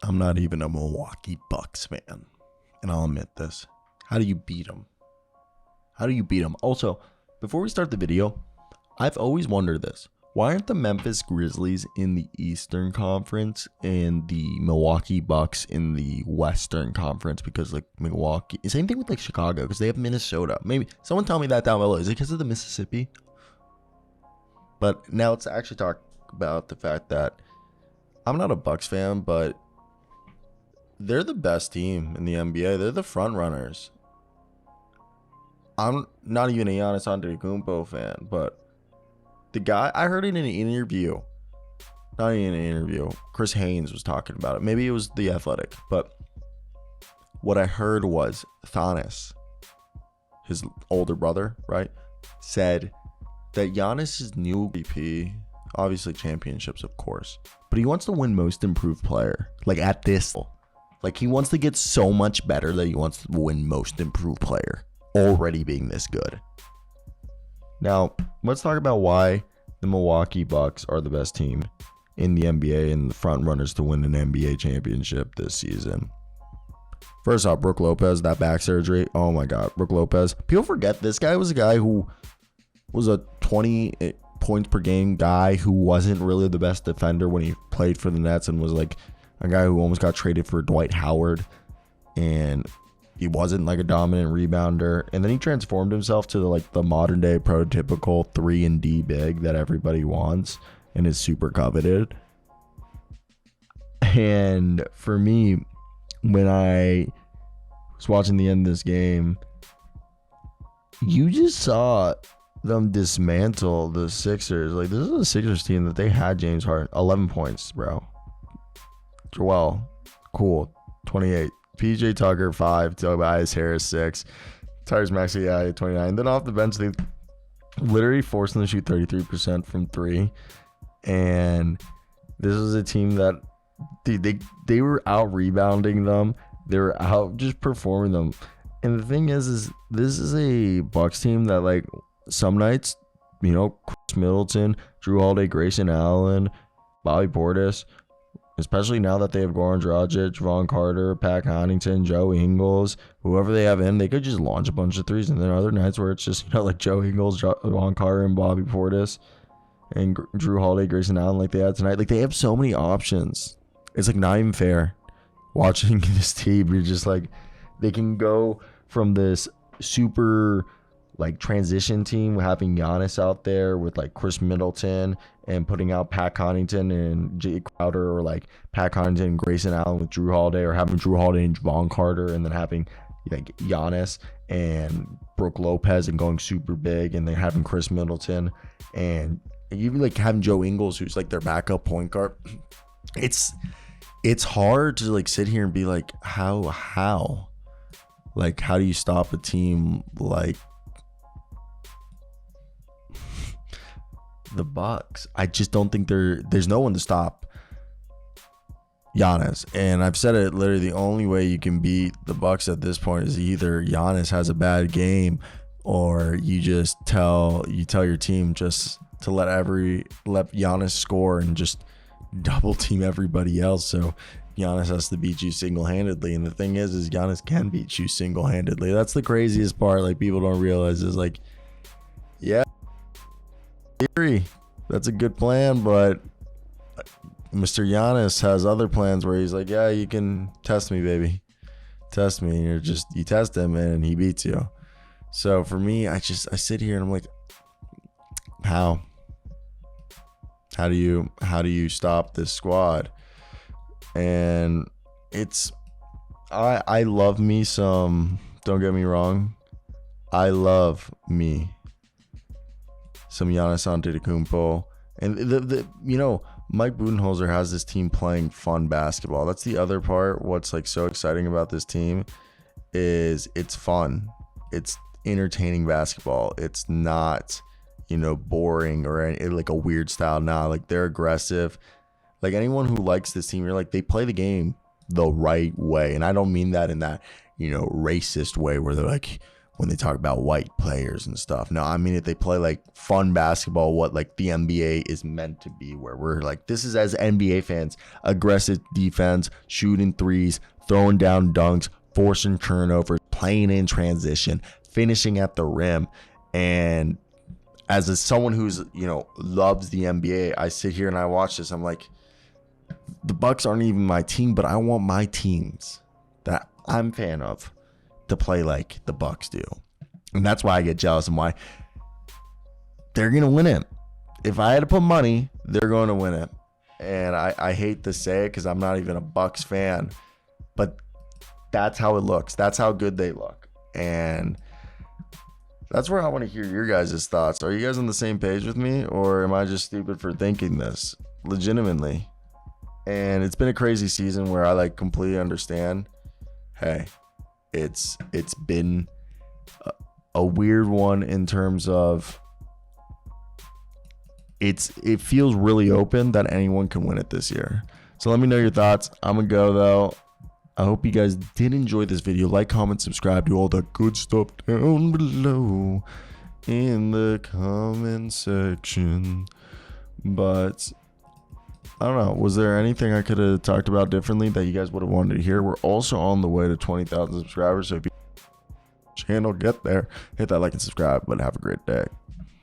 I'm not even a Milwaukee Bucks fan, and I'll admit this. How do you beat them? How do you beat them? Also, before we start the video, I've always wondered this. Why aren't the Memphis Grizzlies in the Eastern Conference and the Milwaukee Bucks in the Western Conference? Because like Milwaukee, same thing with like Chicago, because they have Minnesota. Maybe someone tell me that down below. Is it because of the Mississippi? But now let's actually talk about the fact that I'm not a Bucks fan, but they're the best team in the NBA. They're the front runners. I'm not even a Giannis Antetokounmpo fan, but the guy, I heard it in an interview. Not in an interview. Chris Haynes was talking about it. Maybe it was The Athletic, but what I heard was Thanos, his older brother, right, said that Giannis's new MVP, obviously championships, of course, but he wants to win most improved player. Like at this, like he wants to get so much better that he wants to win most improved player, already being this good. Now, let's talk about why the Milwaukee Bucks are the best team in the NBA and the front runners to win an NBA championship this season. First off, Brook Lopez, that back surgery. Oh my God, Brook Lopez. People forget this guy was a guy who was a 20 points per game guy who wasn't really the best defender when he played for the Nets and was like a guy who almost got traded for Dwight Howard. And he wasn't like a dominant rebounder, and then he transformed himself to the modern day prototypical 3-and-D big that everybody wants and is super coveted. And for me, when I was watching the end of this game, you just saw them dismantle the Sixers. Like, this is a Sixers team that they had James Harden, 11 points, bro. Joel, cool, 28. PJ Tucker 5, Tobias Harris 6, Tyrese Maxey 29. Then off the bench, they literally forced them to shoot 33% from 3. And this was a team that they were out rebounding them. They were out just performing them. And the thing is this is a Bucks team that, like, some nights, you know, Chris Middleton, Drew Holiday, Grayson Allen, Bobby Portis, especially now that they have Goran Dragic, Von Carter, Pat Connaughton, Joe Ingles, whoever they have in, they could just launch a bunch of threes. And then other nights where it's just, you know, like Joe Ingles, Von Carter, and Bobby Portis, and Drew Holiday, Grayson Allen, like they had tonight. Like, they have so many options. It's like not even fair watching this team. You're just like, they can go from this super like transition team, having Giannis out there with like Chris Middleton and putting out Pat Connaughton and Jay Crowder, or like Pat Connaughton and Grayson Allen with Drew Holiday, or having Drew Holiday and Von Carter, and then having like Giannis and Brook Lopez and going super big, and then having Chris Middleton, and even like having Joe Ingles, who's like their backup point guard. It's hard to like sit here and be like, how like, how do you stop a team like the Bucks? I just don't think there's no one to stop Giannis. And I've said it, literally the only way you can beat the Bucks at this point is either Giannis has a bad game, or you just tell your team just to let Giannis score and just double team everybody else, so Giannis has to beat you single-handedly. And the thing is Giannis can beat you single-handedly. That's the craziest part, like, people don't realize, is like, yeah, theory, that's a good plan, but Mr. Giannis has other plans where he's like, yeah, you can test me, baby, test me, and you test him and he beats you. So for me, I sit here and I'm like, how do you stop this squad? And it's, I love me some, don't get me wrong, I love me some Giannis Antetokounmpo. And the you know, Mike Budenholzer has this team playing fun basketball. That's the other part. What's like so exciting about this team is it's fun. It's entertaining basketball. It's not, you know, boring or like a weird style. Nah, like, they're aggressive. Like, anyone who likes this team, you're like, they play the game the right way. And I don't mean that in that, you know, racist way where they're like, when they talk about white players and stuff. No, I mean, if they play like fun basketball, what like the NBA is meant to be, where we're like, this is as NBA fans, aggressive defense, shooting threes, throwing down dunks, forcing turnovers, playing in transition, finishing at the rim. And as someone who's, loves the NBA, I sit here and I watch this. I'm like, the Bucks aren't even my team, but I want my teams that I'm a fan of to play like the Bucks do. And that's why I get jealous and why they're going to win it. If I had to put money, they're going to win it. And I hate to say it because I'm not even a Bucks fan, but that's how it looks. That's how good they look. And that's where I want to hear your guys' thoughts. Are you guys on the same page with me, or am I just stupid for thinking this legitimately? And it's been a crazy season where I like completely understand. Hey, it's been a weird one in terms of it feels really open that anyone can win it this year. So let me know your thoughts. I'm gonna go though. I hope you guys did enjoy this video. Like, comment, subscribe, do all the good stuff down below in the comment section. But I don't know. Was there anything I could have talked about differently that you guys would have wanted to hear? We're also on the way to 20,000 subscribers. So if you channel get there, hit that like and subscribe. But have a great day.